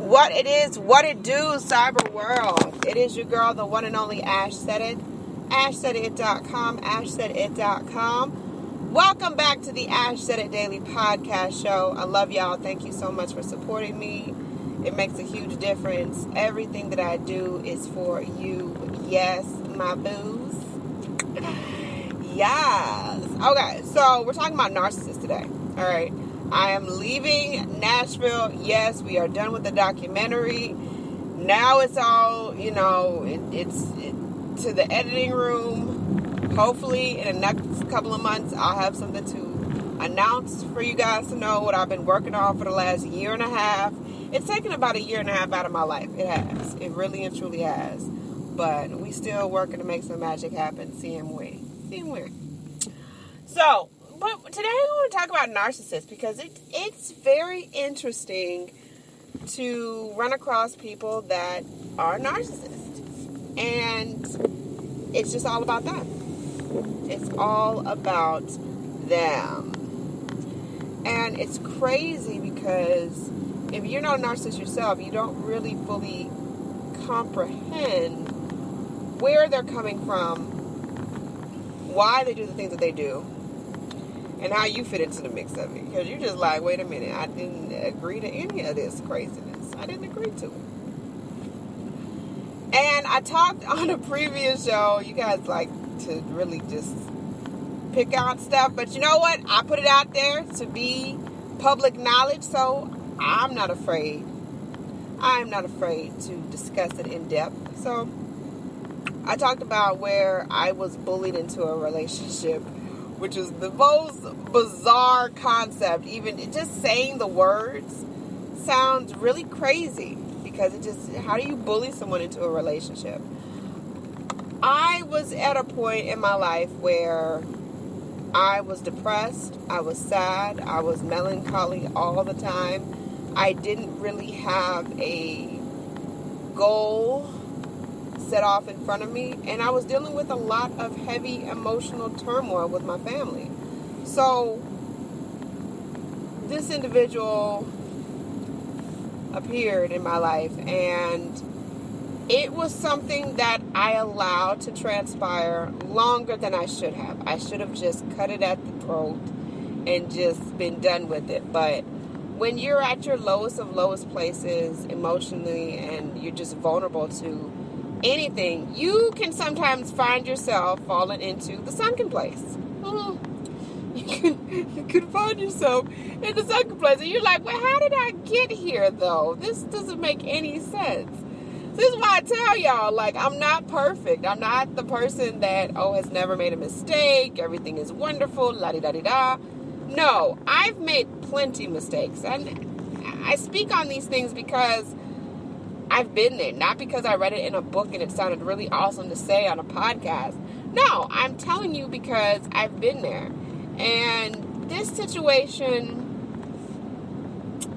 What it is, what it do, cyber world. It is your girl, the one and only Ash Said It. AshSaidIt.com, AshSaidIt.com. Welcome back to the Ash Said It Daily Podcast Show. I love y'all. Thank you so much for supporting me. It makes a huge difference. Everything that I do is for you. Yes, my boos. Yes. Okay, so we're talking about narcissists today. All right. I am leaving Nashville. Yes, we are done with the documentary. Now it's all, it's to the editing room. Hopefully in the next couple of months, I'll have something to announce for you guys to know what I've been working on for the last year and a half. It's taken about a year and a half out of my life. It has. It really and truly has. But we still working to make some magic happen. Seeing weird. So, but today I want to talk about narcissists because it's very interesting to run across people that are narcissists. And it's just all about them. It's all about them. And it's crazy because if you're not a narcissist yourself, you don't really fully comprehend where they're coming from, why they do the things that they do, and how you fit into the mix of it. Because you're just like, wait a minute, I didn't agree to any of this craziness. I didn't agree to it. And I talked on a previous show, you guys like to really just pick out stuff, but you know what? I put it out there to be public knowledge, so I'm not afraid. I'm not afraid to discuss it in depth. So I talked about where I was bullied into a relationship, which is the most bizarre concept. Even just saying the words sounds really crazy because how do you bully someone into a relationship? I was at a point in my life where I was depressed, I was sad, I was melancholy all the time. I didn't really have a goal set off in front of me, and I was dealing with a lot of heavy emotional turmoil with my family. So this individual appeared in my life, and it was something that I allowed to transpire longer than I should have. I should have just cut it at the throat and just been done with it. But when you're at your lowest of lowest places emotionally and you're just vulnerable to anything, you can sometimes find yourself falling into the sunken place. You can find yourself in the sunken place, and you're like, well, how did I get here, though? This doesn't make any sense. This is why I tell y'all, like, I'm not perfect. I'm not the person that, has never made a mistake. Everything is wonderful, la-di-da-di-da. No, I've made plenty mistakes. And I speak on these things because I've been there, not because I read it in a book and it sounded really awesome to say on a podcast. No, I'm telling you because I've been there. And this situation,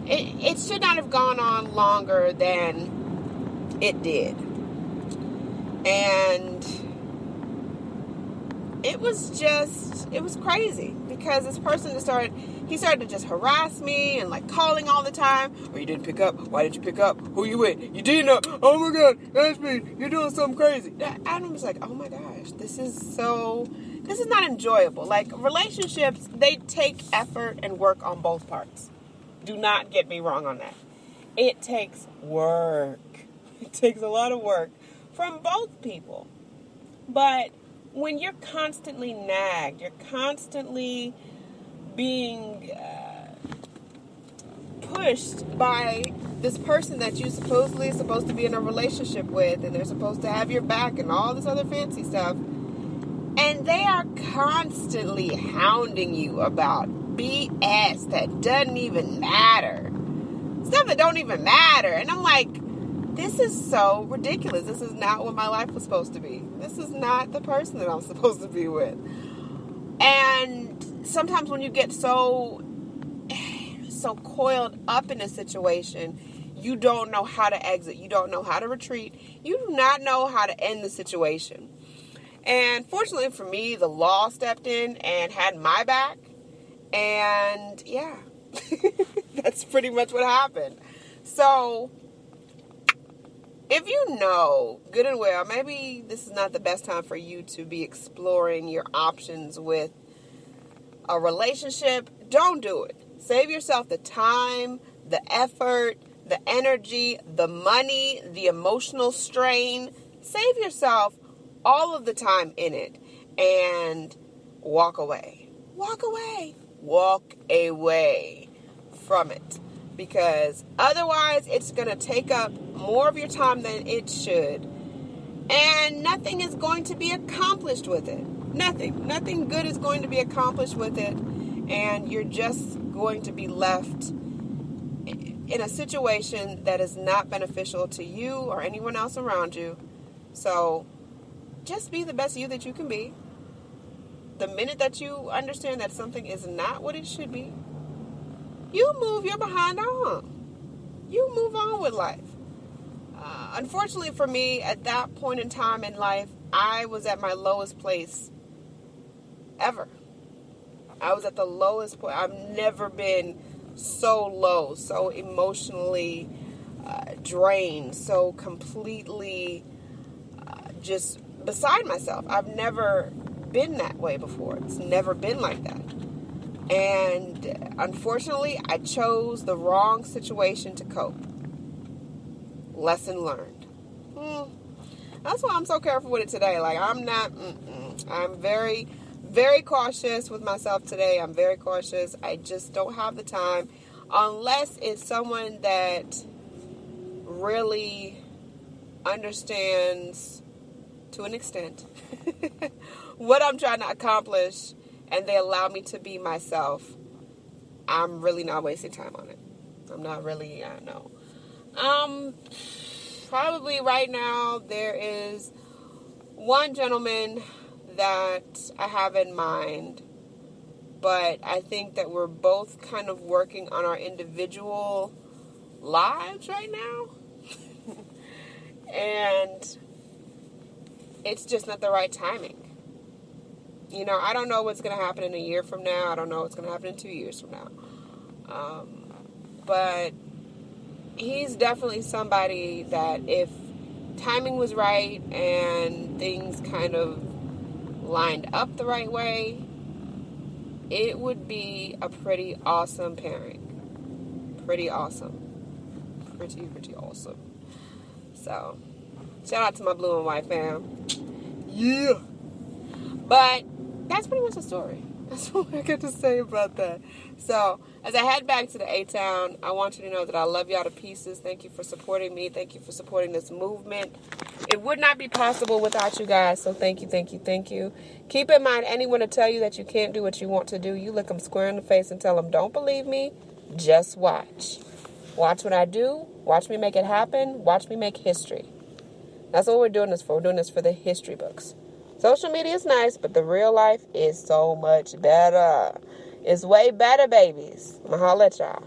it should not have gone on longer than it did. And it was crazy because this person started to just harass me and like calling all the time. Oh, you didn't pick up. Why did you pick up? Who you with? You didn't know. Oh my God, that's me. You're doing something crazy. And I was like, oh my gosh, this is not enjoyable. Like, relationships, they take effort and work on both parts. Do not get me wrong on that. It takes work. It takes a lot of work from both people. But when you're constantly nagged, you're constantly being pushed by this person that you supposedly supposed to be in a relationship with, and they're supposed to have your back and all this other fancy stuff, and they are constantly hounding you about BS that doesn't even matter, stuff that don't even matter, and I'm like, this is so ridiculous. This is not what my life was supposed to be. This is not the person that I'm supposed to be with. And sometimes when you get so coiled up in a situation, you don't know how to exit. You don't know how to retreat. You do not know how to end the situation. And fortunately for me, the law stepped in and had my back. And yeah, that's pretty much what happened. So if you know good and well, maybe this is not the best time for you to be exploring your options with a relationship, don't do it. Save yourself the time, the effort, the energy, the money, the emotional strain. Save yourself all of the time in it and walk away. Walk away. Walk away from it. Because otherwise it's going to take up more of your time than it should. And nothing is going to be accomplished with it. Nothing good is going to be accomplished with it. And you're just going to be left in a situation that is not beneficial to you or anyone else around you. So just be the best you that you can be. The minute that you understand that something is not what it should be, you move your behind on. You move on with life. Unfortunately for me, at that point in time in life, I was at my lowest place ever. I was at the lowest point. I've never been so low, so emotionally drained, so completely just beside myself. I've never been that way before. It's never been like that. And unfortunately, I chose the wrong situation to cope. Lesson learned. That's why I'm so careful with it today. Like, I'm very, very cautious with myself today. I'm very cautious. I just don't have the time. Unless it's someone that really understands, to an extent, what I'm trying to accomplish, and they allow me to be myself, I'm really not wasting time on it. I'm not really, no. Probably right now there is one gentleman that I have in mind, but I think that we're both kind of working on our individual lives right now. And it's just not the right timing. You know, I don't know what's going to happen in a year from now. I don't know what's going to happen in 2 years from now. But he's definitely somebody that if timing was right and things kind of lined up the right way, it would be a pretty awesome pairing. Pretty awesome. Pretty awesome. So, shout out to my blue and white fam. Yeah. But that's pretty much the story. That's all I got to say about that. So, as I head back to the A-Town, I want you to know that I love y'all to pieces. Thank you for supporting me. Thank you for supporting this movement. It would not be possible without you guys, so thank you. Keep in mind, anyone to tell you that you can't do what you want to do, you look them square in the face and tell them, don't believe me, just watch. Watch what I do. Watch me make it happen. Watch me make history. That's what we're doing this for. We're doing this for the history books. Social media is nice, but the real life is so much better. It's way better, babies. I'm going to holler at y'all.